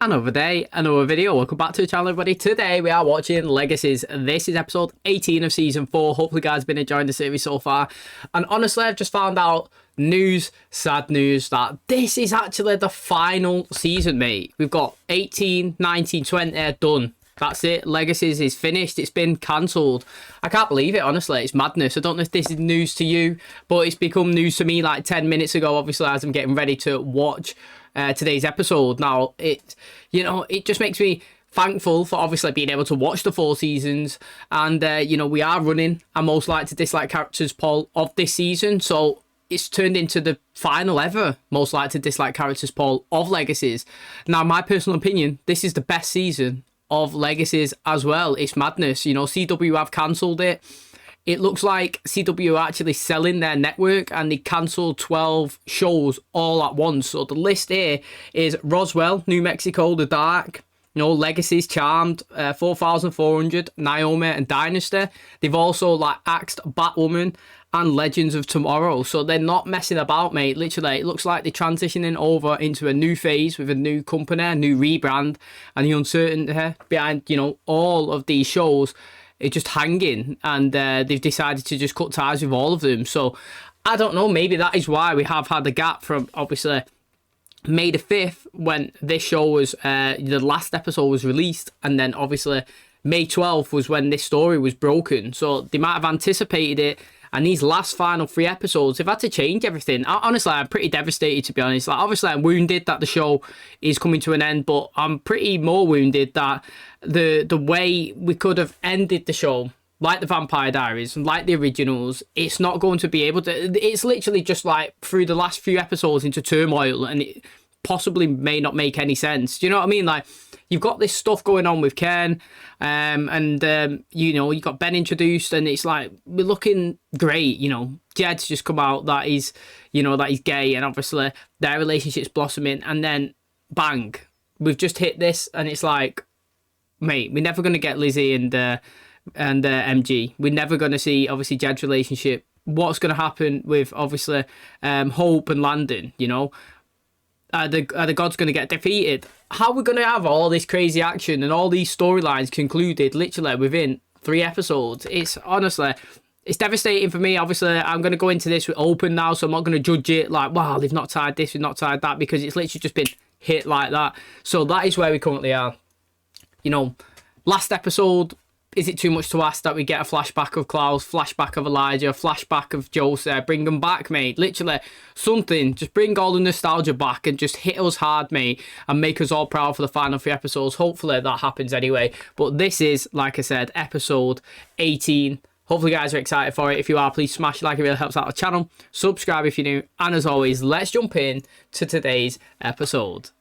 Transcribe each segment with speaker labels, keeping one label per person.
Speaker 1: Another day, another video. Welcome back to the channel, everybody. Today we are watching Legacies. This is episode 18 of season 4. Hopefully you guys have been enjoying the series so far. And honestly, I've just found out news, sad news, that this is actually the final season, mate. We've got 18, 19, 20 done. That's it. Legacies is finished. It's been cancelled. I can't believe it, honestly. It's madness. I don't know if this is news to you, but it's become news to me like 10 minutes ago, obviously, as I'm getting ready to watch today's episode. Now, it just makes me thankful for obviously being able to watch the 4 seasons. And, we are running a most likely to dislike characters poll of this season. So it's turned into the final ever most likely to dislike characters poll of Legacies. Now, my personal opinion, this is the best season of Legacies as well. It's madness. CW have cancelled it. It looks like CW are actually selling their network and they cancelled 12 shows all at once. So the list here is Roswell, New Mexico, The Dark, Legacies, Charmed, 4400, Naomi and Dynasty. They've also axed Batwoman and Legends of Tomorrow. So they're not messing about, mate. Literally, it looks like they're transitioning over into a new phase with a new company, a new rebrand, and the uncertainty behind, all of these shows is just hanging, and they've decided to just cut ties with all of them. So I don't know, maybe that is why we have had a gap from obviously May the 5th when this show was, the last episode was released, and then obviously May 12th was when this story was broken. So they might have anticipated it, and these last final 3 episodes, they've had to change everything. Honestly, I'm pretty devastated, to be honest. Obviously, I'm wounded that the show is coming to an end, but I'm pretty more wounded that the way we could have ended the show, like the Vampire Diaries, like the originals, it's not going to be able to. It's literally just through the last few episodes into turmoil, and it possibly may not make any sense. Do you know what I mean? You've got this stuff going on with Ken, and you got Ben introduced, and it's we're looking great. Jed's just come out that he's gay, and obviously their relationship's blossoming, and then bang, we've just hit this, and it's mate, we're never going to get Lizzie and MG. We're never going to see obviously Jed's relationship. What's going to happen with obviously Hope and Landon? Are the gods going to get defeated? How are we going to have all this crazy action and all these storylines concluded literally within 3 episodes? It's honestly, it's devastating for me. Obviously, I'm going to go into this with open now, so I'm not going to judge it wow, they've not tied this, they've not tied that, because it's literally just been hit like that. So that is where we currently are. Last episode, is it too much to ask that we get a flashback of Klaus, flashback of Elijah, flashback of Joseph? Bring them back, mate. Literally, something. Just bring all the nostalgia back and just hit us hard, mate, and make us all proud for the final 3 episodes. Hopefully that happens anyway. But this is, like I said, episode 18. Hopefully you guys are excited for it. If you are, please smash like. It really helps out the channel. Subscribe if you're new. And as always, let's jump in to today's episode.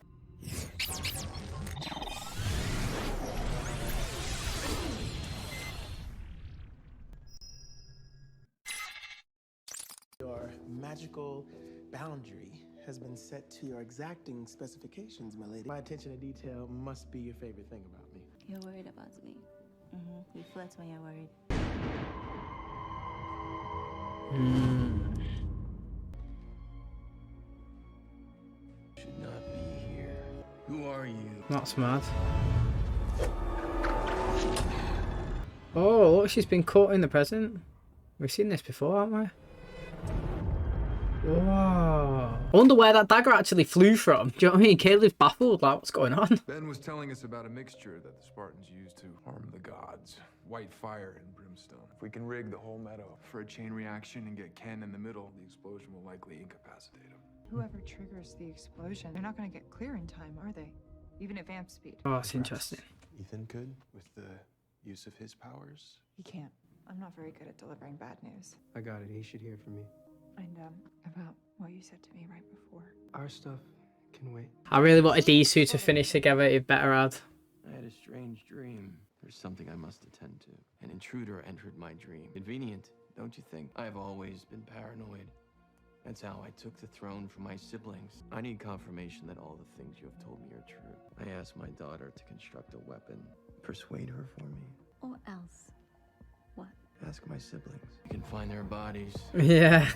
Speaker 2: Your magical boundary has been set to your exacting specifications, my lady. My attention to detail must be your favorite thing about me.
Speaker 3: You're worried about me. You flirt when you're worried.
Speaker 4: Should not be here. Who are you?
Speaker 1: That's mad. Oh, look, she's been caught in the present. We've seen this before, haven't we? Whoa. I wonder where that dagger actually flew from. Do you know what I mean? KALEB's baffled, what's going on?
Speaker 5: Ben was telling us about a mixture that the Spartans used to harm the gods. White fire and brimstone. If we can rig the whole meadow for a chain reaction and get Ken in the middle, the explosion will likely incapacitate him.
Speaker 6: Whoever triggers the explosion, they're not going to get clear in time, are they? Even at vamp speed.
Speaker 1: Oh, that's interesting.
Speaker 2: Ethan could, with the use of his powers.
Speaker 6: He can't. I'm not very good at delivering bad news.
Speaker 2: I got it. He should hear from me.
Speaker 6: And, about what you said to me right before.
Speaker 2: Our stuff can wait.
Speaker 1: I really wanted these 2 to finish together. It better had.
Speaker 4: I had a strange dream. There's something I must attend to. An intruder entered my dream. Convenient, don't you think? I have always been paranoid. That's how I took the throne from my siblings. I need confirmation that all the things you have told me are true. I asked my daughter to construct a weapon. Persuade her for me.
Speaker 3: Or else. What?
Speaker 4: Ask my siblings. You can find their bodies.
Speaker 1: Yeah.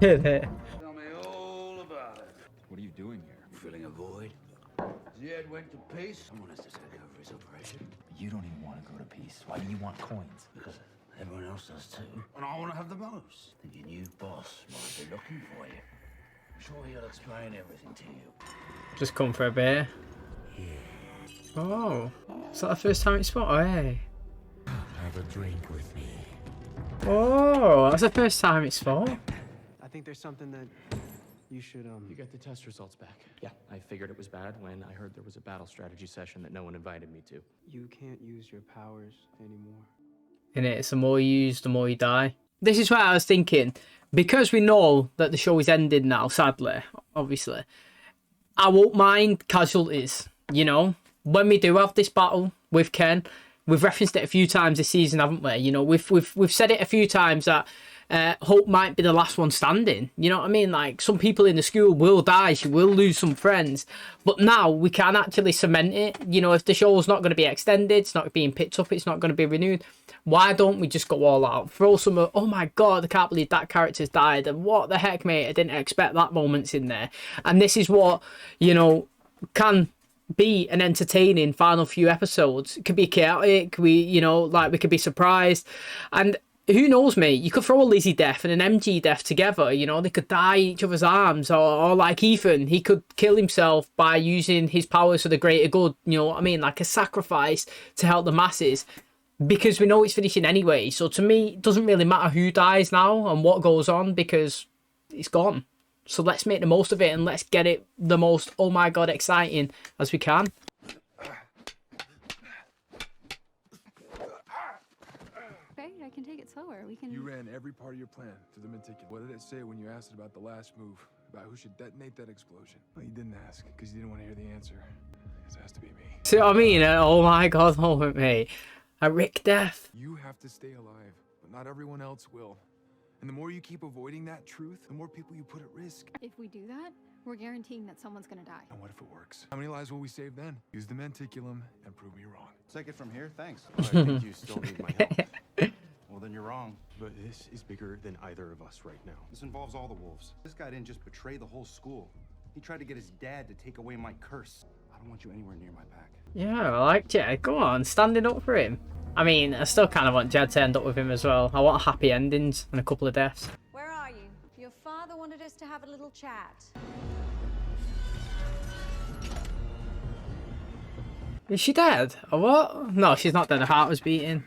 Speaker 7: Tell me all about it.
Speaker 5: What are you doing here?
Speaker 7: Filling a void. Jed went to Peace. Someone has to take over his operation. You don't even want to go to Peace. Why do you want coins? Because everyone else does too. And I want to have the most. Then your new boss might be looking for you. I'm sure he'll explain everything to you.
Speaker 1: Just come for a beer. Oh, is that the first time it's spot? Hey.
Speaker 8: Have a drink with me.
Speaker 1: Oh, that's the first time it's spot.
Speaker 2: I think there's something that you should,
Speaker 9: You got the test results back. Yeah, I figured it was bad when I heard there was a battle strategy session that no one invited me to.
Speaker 2: You can't use your powers anymore.
Speaker 1: In it, it's the more you use, the more you die. This is what I was thinking. Because we know that the show is ending now, sadly, obviously, I won't mind casualties, you know? When we do have this battle with Ken, we've referenced it a few times this season, haven't we? You know, we've said it a few times that Hope might be the last one standing. You know what I mean? Like, some people in the school will die, she will lose some friends, but now we can actually cement it. You know, if the show's not going to be extended, it's not being picked up, it's not going to be renewed, why don't we just go all out? Throw some, oh my god, I can't believe that character's died, and what the heck, mate, I didn't expect that moment's in there. And this is what, you know, can be an entertaining final few episodes. It could be chaotic, we could be surprised, and who knows, mate, you could throw a Lizzie death and an MG death together, you know, they could die each other's arms, or like Ethan, he could kill himself by using his powers for the greater good, you know what I mean, like a sacrifice to help the masses, because we know it's finishing anyway. So to me, it doesn't really matter who dies now and what goes on, because it's gone. So let's make the most of it, and let's get it the most, oh my god, exciting as we can.
Speaker 10: Okay, I can take it slower. We can...
Speaker 5: You ran every part of your plan to the meticulous. What did it say when you asked it about the last move? About who should detonate that explosion? Well, you didn't ask, because you didn't want to hear the answer. It has to be me.
Speaker 1: See what I mean? Oh my god moment, mate. A Rick death.
Speaker 5: You have to stay alive, but not everyone else will. And the more you keep avoiding that truth, the more people you put at risk.
Speaker 10: If we do that, we're guaranteeing that someone's gonna die.
Speaker 5: And what if it works? How many lives will we save then? Use the menticulum and prove me wrong.
Speaker 7: Take it from here, thanks.
Speaker 9: I think you still need my help.
Speaker 7: Well, then you're wrong.
Speaker 9: But this is bigger than either of us right now.
Speaker 7: This involves all the wolves. This guy didn't just betray the whole school. He tried to get his dad to take away my curse. I don't want you anywhere near my pack.
Speaker 1: Yeah, I like Jed. Go on, standing up for him. I mean, I still kind of want Jed to end up with him as well. I want happy endings and a couple of deaths.
Speaker 11: Where are you? Your father wanted us to have a little chat.
Speaker 1: Is she dead? Or what? No, she's not dead. Her heart was beating.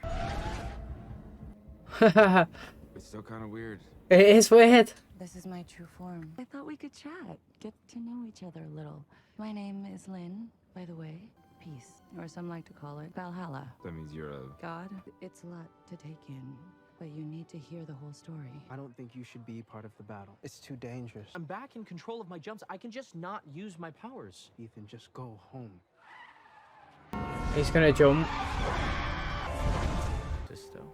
Speaker 5: It's still kind of weird.
Speaker 1: It is weird.
Speaker 3: This is my true form. I thought we could chat, get to know each other a little. My name is Lynn, by the way. Peace, or some like to call it Valhalla.
Speaker 5: That means you're a...
Speaker 3: God, it's a lot to take in, but you need to hear the whole story.
Speaker 2: I don't think you should be part of the battle. It's too dangerous.
Speaker 9: I'm back in control of my jumps. I can just not use my powers.
Speaker 2: Ethan, just go home.
Speaker 1: He's gonna jump.
Speaker 9: Just still.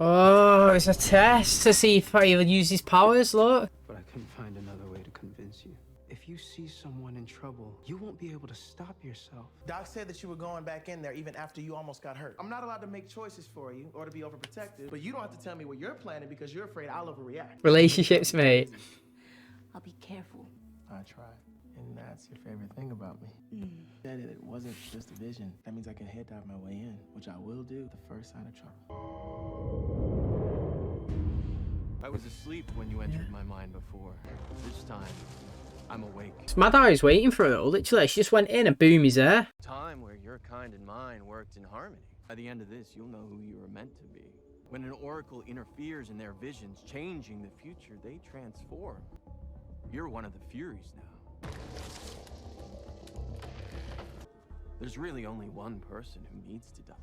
Speaker 1: Oh, it's a test to see if he'll use his powers, look.
Speaker 2: But I couldn't find another way to convince you. If you see someone in trouble, you won't be able to stop yourself. Doc said that you were going back in there even after you almost got hurt. I'm not allowed to make choices for you or to be overprotective, but you don't have to tell me what you're planning because you're afraid I'll overreact.
Speaker 1: Relationships, mate.
Speaker 3: I'll be careful.
Speaker 2: I tried. And that's your favorite thing about me. Said it wasn't just a vision. That means I can head dive my way in, which I will do the first sign of trouble.
Speaker 4: I was asleep when you entered my mind before. This time, I'm awake.
Speaker 1: It's mad how he's waiting for it all. Literally, she just went in and boom, he's there.
Speaker 4: Time where your kind and mine worked in harmony. By the end of this, you'll know who you were meant to be. When an oracle interferes in their visions, changing the future, they transform. You're one of the Furies now. There's really only one person who needs to die.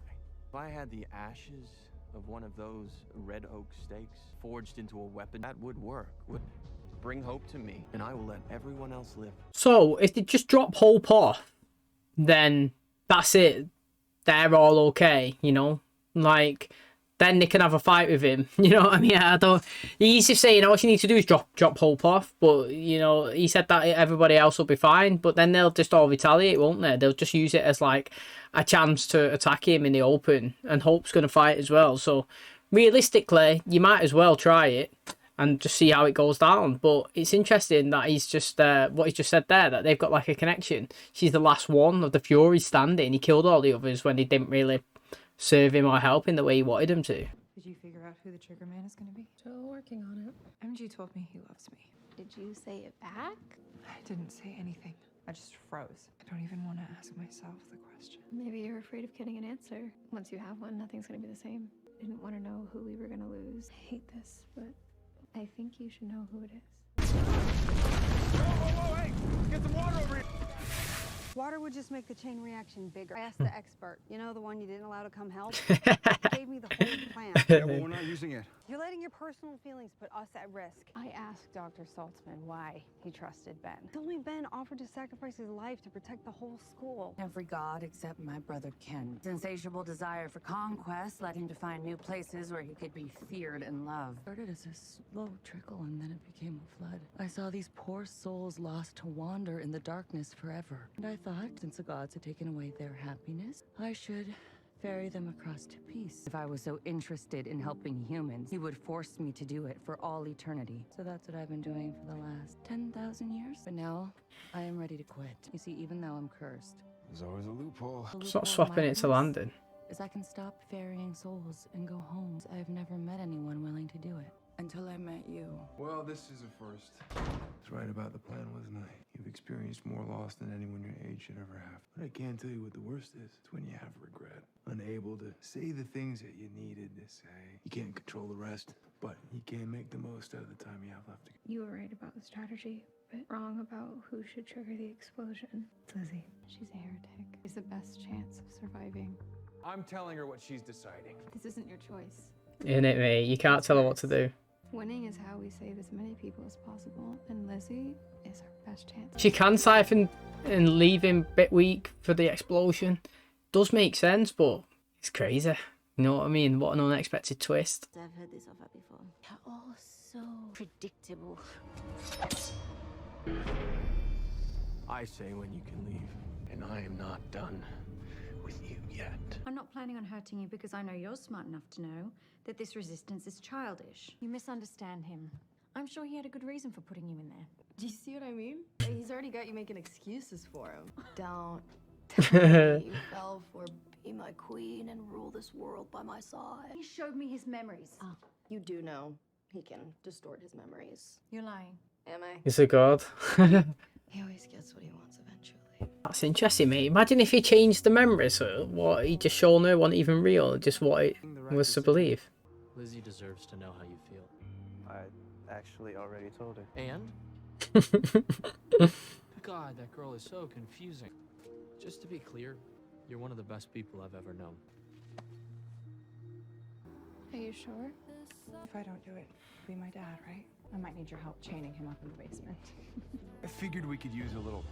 Speaker 4: If I had the ashes of one of those red oak stakes forged into a weapon, that would work, wouldn't it? Bring hope to me, and I will let everyone else live.
Speaker 1: So, if they just drop Hope off, then that's it. They're all okay, you know? Like, then they can have a fight with him. You know what I mean? I don't... He's just saying all you need to do is drop Hope off. But, you know, he said that everybody else will be fine. But then they'll just all retaliate, won't they? They'll just use it as, like, a chance to attack him in the open. And Hope's going to fight as well. So, realistically, you might as well try it. and just see how it goes down. But it's interesting that he's just what he's just said there, that they've got like a connection. She's the last one of the Furies standing. He killed all the others when they didn't really serve him or help in the way he wanted him to.
Speaker 6: Did you figure out who the trigger man is going to be?
Speaker 12: Still working on it.
Speaker 6: MG told me he loves me.
Speaker 10: Did you say it back?
Speaker 6: I didn't say anything. I just froze. I don't even want to ask myself the question.
Speaker 10: Maybe you're afraid of getting an answer. Once you have one, nothing's gonna be the same. Didn't want to know who we were gonna lose. I hate this, but I think you should know who it is.
Speaker 2: Whoa, hey! Get some water over here!
Speaker 13: Water would just make the chain reaction bigger. I asked the expert, you know, the one you didn't allow to come help? Gave me the whole plan.
Speaker 14: Yeah, well, we're not using it.
Speaker 13: You're letting your personal feelings put us at risk. I asked Dr. Saltzman why he trusted Ben. Only Ben offered to sacrifice his life to protect the whole school.
Speaker 3: Every god except my brother Ken. Insatiable desire for conquest led him to find new places where he could be feared and loved. Started as a slow trickle and then it became a flood. I saw these poor souls lost to wander in the darkness forever. And I thought, since the gods had taken away their happiness, I should ferry them across to peace. If I was so interested in helping humans, he would force me to do it for all eternity. So that's what I've been doing for the last 10,000 years. But now, I am ready to quit. You see, even though I'm cursed,
Speaker 5: There's always a loophole.
Speaker 1: It's not swapping it to London.
Speaker 3: is I can stop ferrying souls and go home. I've never met anyone willing to do it. Until I met you.
Speaker 5: Well, this is a first. I was right about the plan, wasn't I? You've experienced more loss than anyone your age should ever have. But I can tell you what the worst is. It's when you have regret. Unable to say the things that you needed to say. You can't control the rest, but you can make the most out of the time you have left.
Speaker 10: You were right about the strategy, but wrong about who should trigger the explosion. It's Lizzie. She's a heretic. She's the best chance of surviving.
Speaker 5: I'm telling her what she's deciding.
Speaker 10: This isn't your choice.
Speaker 1: Isn't it, mate? You can't tell her what to do.
Speaker 10: Winning is how we save as many people as possible, and Lizzie is our best chance.
Speaker 1: She can siphon and leave him a bit weak for the explosion. Does make sense, but it's crazy. You know what I mean? What an unexpected twist.
Speaker 15: I've heard this offer before. They're all so predictable.
Speaker 4: I say when you can leave, and I am not done with you yet.
Speaker 15: I'm not planning on hurting you because I know you're smart enough to know that this resistance is childish. You misunderstand him. I'm sure he had a good reason for putting you in there.
Speaker 12: Do you see what I mean? He's already got you making excuses for him. Don't tell me you fell for be my queen and rule this world by my side.
Speaker 15: He showed me his memories.
Speaker 12: Oh, you do know he can distort his memories.
Speaker 15: You're lying.
Speaker 12: Am I?
Speaker 1: He's a god.
Speaker 12: He always gets what he wants eventually.
Speaker 1: That's interesting, mate. Imagine if he changed the memories, so what he just shown her wasn't even real, just what it was to believe.
Speaker 9: Lizzie deserves to know how you feel.
Speaker 16: I actually already told her.
Speaker 9: And? God, that girl is so confusing. Just to be clear, you're one of the best people I've ever known.
Speaker 10: Are you sure?
Speaker 6: If I don't do it, it'll be my dad, right? I might need your help chaining him up in the basement.
Speaker 5: I figured we could use a little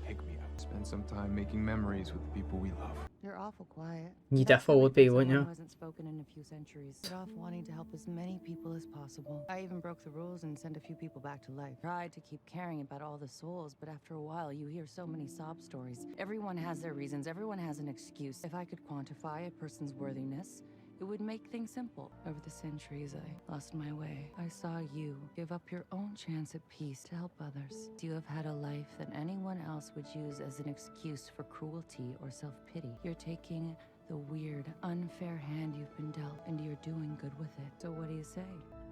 Speaker 5: pick-me-up. Spend some time making memories with the people we love.
Speaker 3: You're awful quiet.
Speaker 1: You definitely would be, wouldn't
Speaker 3: Someone
Speaker 1: you?
Speaker 3: who hasn't spoken in a few centuries. Set off wanting to help as many people as possible. I even broke the rules and sent a few people back to life. Tried to keep caring about all the souls, but after a while you hear so many sob stories. Everyone has their reasons, everyone has an excuse. If I could quantify a person's worthiness, it would make things simple. Over the centuries, I lost my way. I saw you give up your own chance at peace to help others. You have had a life that anyone else would use as an excuse for cruelty or self-pity. You're taking the weird, unfair hand you've been dealt, and you're doing good with it. So what do you say?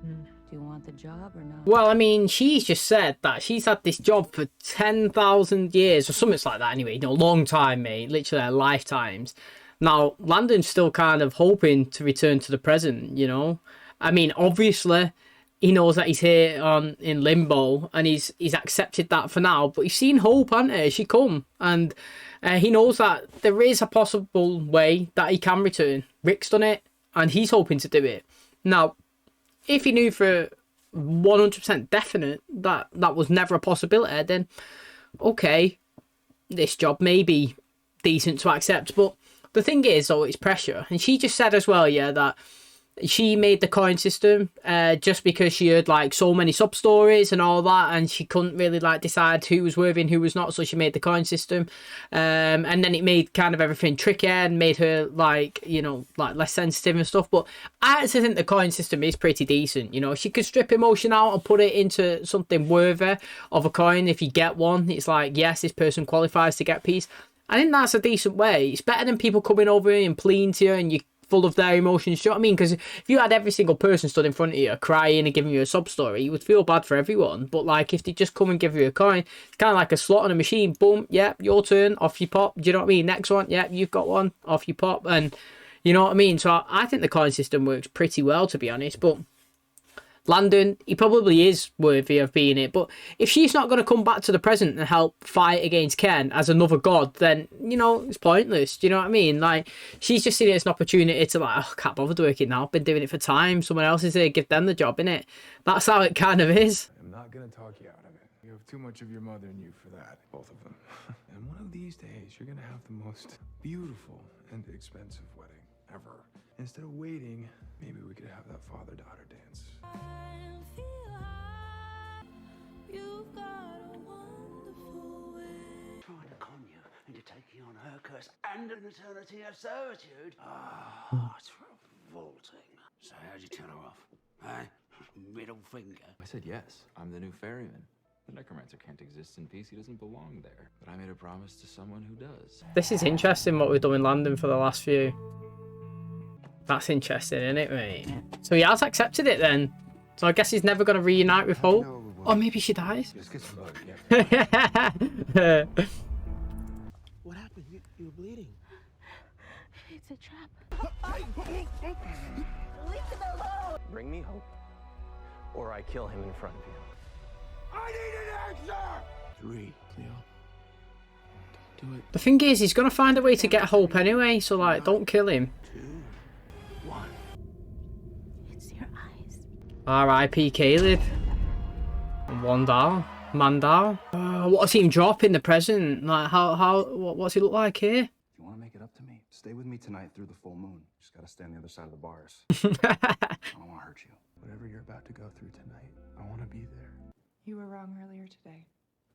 Speaker 3: Do you want the job or not?
Speaker 1: Well, I mean, she's just said that she's had this job for 10,000 years or something like that anyway. You know, long time, mate. Literally lifetimes. Now, Landon's still kind of hoping to return to the present, you know. I mean, obviously, he knows that he's here in limbo, and he's accepted that for now. But he's seen hope, hasn't he? She come, and he knows that there is a possible way that he can return. Rick's done it, and he's hoping to do it. Now, if he knew for 100% definite that that was never a possibility, then okay, this job may be decent to accept, but the thing is, though, it's pressure. And she just said as well, yeah, that she made the coin system just because she had like so many sub stories and all that, and she couldn't really like decide who was worthy and who was not, so she made the coin system. And then it made kind of everything trickier and made her like, you know, like less sensitive and stuff. But I actually think the coin system is pretty decent. You know, she could strip emotion out and put it into something worthy of a coin. If you get one, it's like, yes, this person qualifies to get peace. I think that's a decent way. It's better than people coming over and pleading to you and you full of their emotions. Do you know what I mean? Because if you had every single person stood in front of you crying and giving you a sub story, you would feel bad for everyone. But like if they just come and give you a coin, it's kind of like a slot on a machine. Boom, yeah, your turn, off you pop. Do you know what I mean? Next one, yeah, you've got one, off you pop. And you know what I mean? So I think the coin system works pretty well, to be honest. But Landon, he probably is worthy of being it, but if she's not going to come back to the present and help fight against Ken as another god, then, you know, it's pointless. Do you know what I mean? Like, she's just seen it as an opportunity to like, oh, can't bother doing it now. I've been doing it for time. Someone else is here, give them the job, innit? That's how it kind of is.
Speaker 5: I'm not gonna talk you out of it. You have too much of your mother in you for that, both of them. And one of these days, you're gonna have the most beautiful and expensive wedding ever. Instead of waiting, maybe we could have that father-daughter dance.
Speaker 7: Trying to con you into taking on her curse and an eternity of servitude. Ah, it's revolting. So how'd you tell her off? Eh? Middle finger.
Speaker 14: I said yes. I'm the new ferryman. The necromancer can't exist in peace. He doesn't belong there. But I made a promise to someone who does.
Speaker 1: This is interesting what we've done in London for the last few. That's interesting, isn't it, mate? So he has accepted it then. So I guess he's never going to reunite with Hope. Or maybe she dies.
Speaker 2: What happened? You were bleeding.
Speaker 12: It's a trap. Leave him alone!
Speaker 16: Bring me hope, or I kill him in front of you.
Speaker 7: I need an answer!
Speaker 2: 3, Cleo. Don't do it.
Speaker 1: The thing is, he's going to find a way to get Hope anyway, so like, don't kill him.
Speaker 7: 2, 1.
Speaker 12: It's your eyes.
Speaker 1: R.I.P. Caleb. And Mandal. What does he drop in the present? Like, what's he look like here?
Speaker 17: If you want to make it up to me, stay with me tonight through the full moon. Just gotta stay on the other side of the bars. I don't want to hurt you.
Speaker 5: Whatever you're about to go through tonight, I want to be there.
Speaker 6: You were wrong earlier today.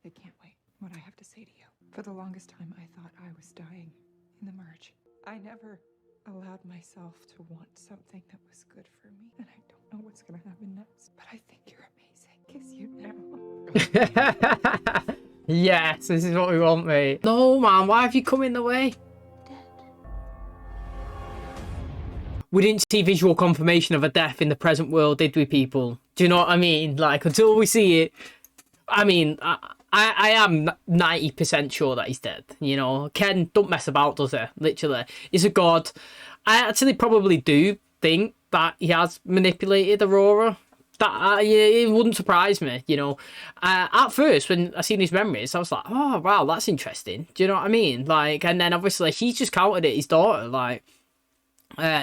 Speaker 6: It can't wait. What I have to say to you. For the longest time, I thought I was dying in the merge. I never allowed myself to want something that was good for me. And I don't know what's gonna happen next. But I think you're amazing. Kiss you now.
Speaker 1: Yes, this is what we want, mate. No, man, why have you come in the way? We didn't see visual confirmation of a death in the present world, did we, people? Do you know what I mean? Like, until we see it, I mean, I am 90% sure that he's dead. You know, Ken don't mess about, does he? Literally. He's a god. I actually probably do think that he has manipulated Aurora. That it wouldn't surprise me, you know. At first, when I seen his memories, I was like, oh, wow, that's interesting. Do you know what I mean? Like, and then obviously he's just countered it, his daughter, like,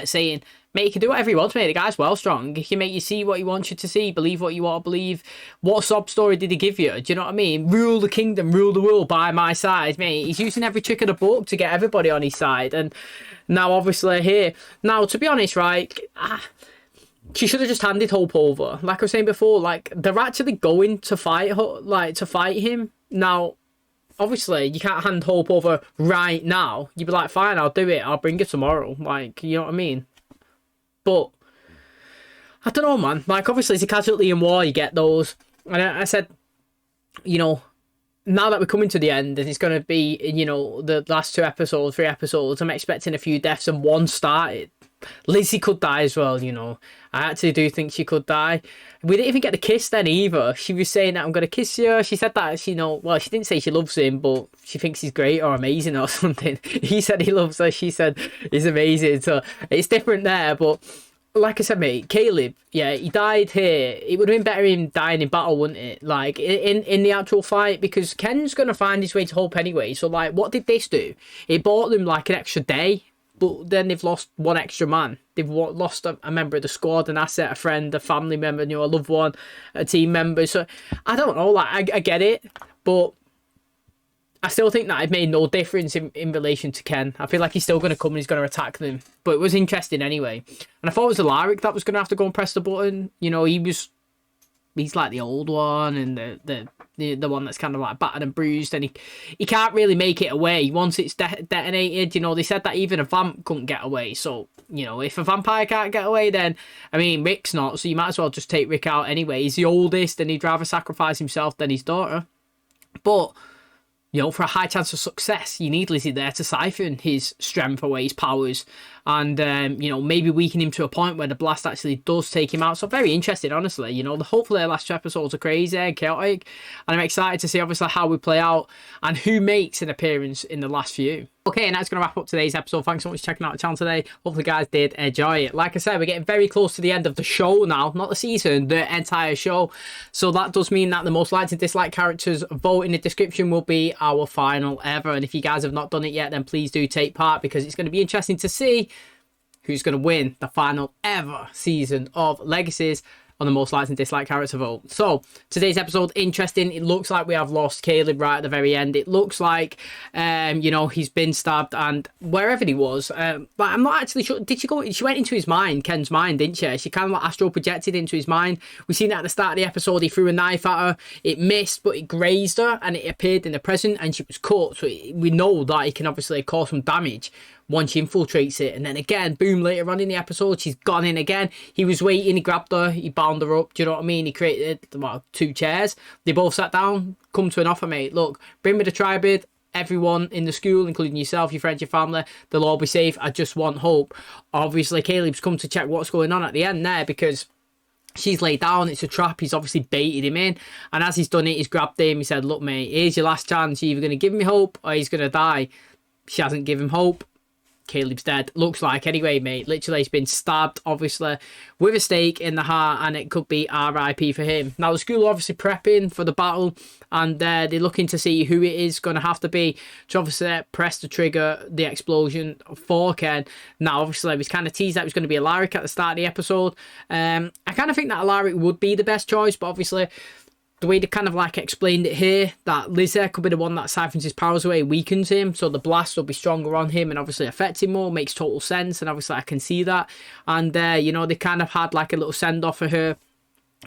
Speaker 1: saying, mate, you can do whatever you want, mate. The guy's well strong. He can make you see what he wants you to see, believe what you want to believe. What sob story did he give you? Do you know what I mean? Rule the kingdom, rule the world by my side, mate. He's using every trick of the book to get everybody on his side. And now, obviously, here. Now, to be honest, right, she should have just handed Hope over. Like I was saying before, like, they're actually going to fight him. Now, obviously, you can't hand Hope over right now. You'd be like, fine, I'll do it. I'll bring it tomorrow. Like, you know what I mean? But, I don't know, man. Like, obviously, it's a casualty in war. You get those. And I said, you know, now that we're coming to the end, and it's going to be, you know, the last 3 episodes, I'm expecting a few deaths, and one started. Lizzie could die as well, you know. I actually do think she could die. We didn't even get the kiss then either. She was saying that I'm going to kiss you. She said that, she, you know, well, she didn't say she loves him, but she thinks he's great or amazing or something. He said he loves her. She said he's amazing. So it's different there. But like I said, mate, Caleb, yeah, he died here. It would have been better him dying in battle, wouldn't it? Like, in the actual fight, because Ken's going to find his way to Hope anyway. So, like, what did this do? It bought them, like, an extra day. But then they've lost one extra man. They've lost a member of the squad, an asset, a friend, a family member, you know, a loved one, a team member. So I don't know. Like, I get it, but I still think that it made no difference in relation to Ken. I feel like he's still going to come and he's going to attack them. But it was interesting anyway. And I thought it was Alaric that was going to have to go and press the button. You know, he's like the old one and the one that's kind of like battered and bruised, and he can't really make it away once it's detonated. You know, they said that even a vamp couldn't get away. So, you know, if a vampire can't get away, then, I mean, Rick's not. So you might as well just take Rick out anyway. He's the oldest and he'd rather sacrifice himself than his daughter. But, you know, for a high chance of success, you need Lizzie there to siphon his strength away, his powers, and, you know, maybe weaken him to a point where the blast actually does take him out. So very interested, honestly. You know, hopefully the last two episodes are crazy and chaotic, and I'm excited to see, obviously, how we play out and who makes an appearance in the last few. Okay, and that's going to wrap up today's episode. Thanks so much for checking out the channel today. Hopefully you guys did enjoy it. Like I said, we're getting very close to the end of the show now. Not the season, the entire show. So that does mean that the most liked and disliked characters vote in the description will be our final ever. And if you guys have not done it yet, then please do take part, because it's going to be interesting to see who's going to win the final ever season of Legacies on the most liked and disliked character vote. So today's episode, interesting. It looks like we have lost KALEB right at the very end. It looks like you know, he's been stabbed, and wherever he was, but I'm not actually sure. Did she go? She went into his mind, Ken's mind, didn't she? She kind of like astral projected into his mind. We seen it at the start of the episode. He threw a knife at her. It missed, but it grazed her, and it appeared in the present, and she was cut. So we know that it can obviously cause some damage once she infiltrates it. And then again, boom, later on in the episode, she's gone in again. He was waiting, he grabbed her, he bound her up, do you know what I mean? He created, well, 2 chairs. They both sat down, come to an offer, mate. Look, bring me the tribid, everyone in the school, including yourself, your friends, your family, they'll all be safe. I just want hope. Obviously, KALEB's come to check what's going on at the end there, because she's laid down, it's a trap. He's obviously baited him in, and as he's done it, he's grabbed him. He said, look, mate, here's your last chance. You're either going to give me hope or he's going to die. She hasn't given him hope. KALEB's dead, looks like, anyway, mate. Literally, he's been stabbed, obviously, with a stake in the heart, and it could be RIP for him. Now, the school are obviously prepping for the battle, and they're looking to see who it is going to have to be to obviously press the trigger, the explosion for Ken. Now, obviously, he's kind of teased that it was going to be Alaric at the start of the episode. I kind of think that Alaric would be the best choice, but obviously, the way they kind of like explained it here, that Lizzie could be the one that siphons his powers away, weakens him, so the blast will be stronger on him and obviously affect him more, makes total sense, and obviously I can see that. And, you know, they kind of had like a little send-off for her.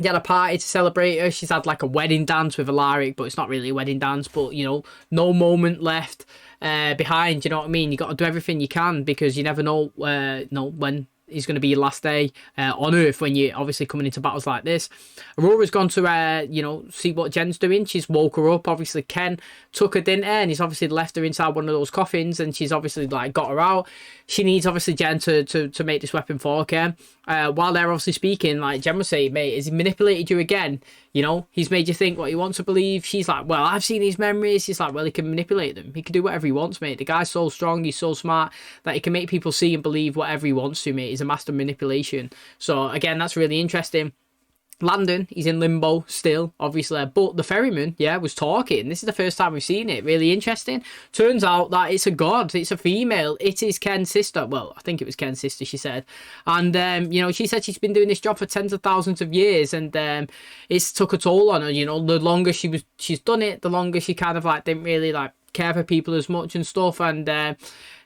Speaker 1: They had a party to celebrate her. She's had like a wedding dance with Alaric, but it's not really a wedding dance, but, you know, no moment left behind, you know what I mean? You got to do everything you can, because you never know, when is going to be your last day on Earth when you're obviously coming into battles like this. Aurora's gone to, you know, see what Jen's doing. She's woke her up. Obviously, Ken took her, didn't he? And he's obviously left her inside one of those coffins, and she's obviously, like, got her out. She needs, obviously, Jen to make this weapon for Ken. While they're obviously speaking, like Jen was saying, mate, has he manipulated you again? You know, he's made you think what he wants to believe. She's like, well, I've seen his memories. He's like, well, he can manipulate them. He can do whatever he wants, mate. The guy's so strong, he's so smart that he can make people see and believe whatever he wants to, mate. He's a master of manipulation. So, again, that's really interesting. Landon, he's in limbo still, obviously, but the ferryman, yeah, was talking. This is the first time we've seen it. Really interesting. Turns out that it's a god. It's a female. It is Ken's sister. Well, I think it was Ken's sister, she said. And, you know, she said she's been doing this job for tens of thousands of years, and it's took a toll on her. You know, the longer she's done it, the longer she kind of, like, didn't really, like, care for people as much and stuff, and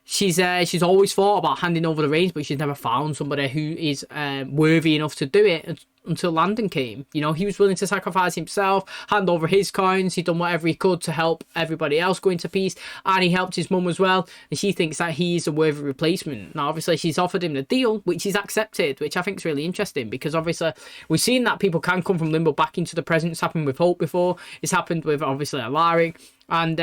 Speaker 1: she's always thought about handing over the reins, but she's never found somebody who is worthy enough to do it until Landon came. You know, he was willing to sacrifice himself, hand over his coins. He'd done whatever he could to help everybody else go into peace, and he helped his mum as well, and she thinks that he's a worthy replacement. Now, obviously, she's offered him the deal, which he's accepted, which I think is really interesting, because obviously we've seen that people can come from limbo back into the present. It's happened with Hope before. It's happened with, obviously, Alaric, and,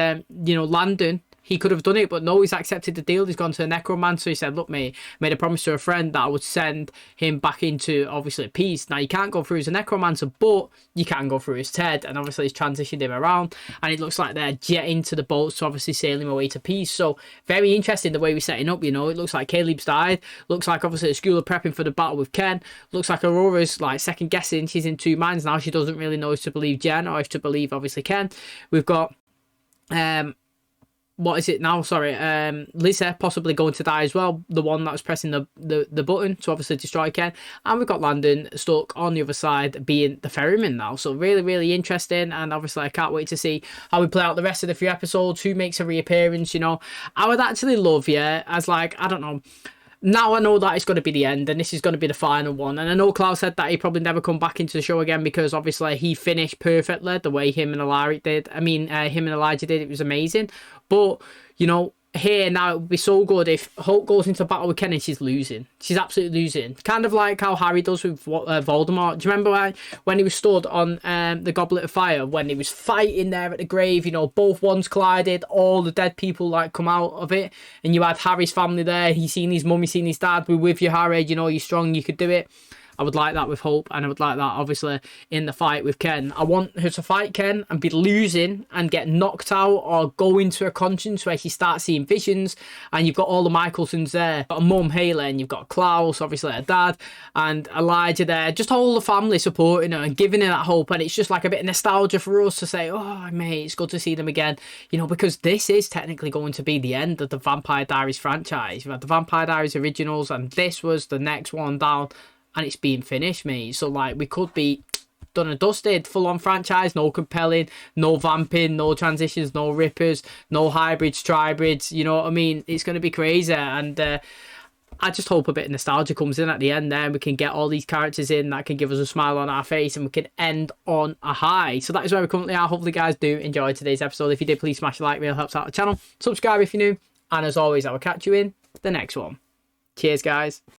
Speaker 1: you know, Landon, he could have done it, but no, he's accepted the deal. He's gone to the necromancer. He said, look, mate, made a promise to a friend that I would send him back into, obviously, peace. Now, you can't go through as a necromancer, but you can go through as Ted, and obviously he's transitioned him around, and it looks like they're jetting to the boats to obviously sail him away to peace. So, very interesting the way we're setting up, you know. It looks like KALEB's died. Looks like, obviously, the school are prepping for the battle with Ken. Looks like Aurora's, like, second-guessing. She's in 2 minds now. She doesn't really know if to believe Jen or if to believe, obviously, Ken. We've got, what is it now? Sorry, Lisa possibly going to die as well. The one that was pressing the button to obviously destroy Ken. And we've got Landon stuck on the other side being the ferryman now. So really, really interesting. And obviously I can't wait to see how we play out the rest of the 3 episodes. Who makes a reappearance, you know. I would actually love, as like, I don't know. Now I know that it's going to be the end and this is going to be the final one. And I know Klaus said that he probably never come back into the show again because obviously he finished perfectly the way him and Elijah did. It was amazing. But, you know, here now it would be so good if Hope goes into battle with Ken and she's losing. She's absolutely losing. Kind of like how Harry does with Voldemort. Do you remember when he was stood on the Goblet of Fire, when he was fighting there at the grave, you know, both ones collided, all the dead people like come out of it, and you had Harry's family there, he's seen his mum, he's seen his dad, we're with you Harry, you know, you're strong, you could do it. I would like that with Hope, and I would like that obviously in the fight with Ken. I want her to fight Ken and be losing and get knocked out or go into a conscience where she starts seeing visions, and you've got all the Michaelsons there. You've got a mum, Haley, and you've got Klaus, obviously her dad, and Elijah there. Just all the family supporting her and giving her that hope, and it's just like a bit of nostalgia for us to say, oh mate, it's good to see them again. You know, because this is technically going to be the end of the Vampire Diaries franchise. You've had the Vampire Diaries originals, and this was the next one down. And it's being finished, mate. So, like, we could be done and dusted. Full-on franchise, no compelling, no vamping, no transitions, no rippers, no hybrids, tribrids. You know what I mean? It's going to be crazy. And I just hope a bit of nostalgia comes in at the end there. And we can get all these characters in that can give us a smile on our face. And we can end on a high. So that is where we currently are. Hopefully, guys do enjoy today's episode. If you did, please smash the like. It really helps out the channel. Subscribe if you're new. And as always, I will catch you in the next one. Cheers, guys.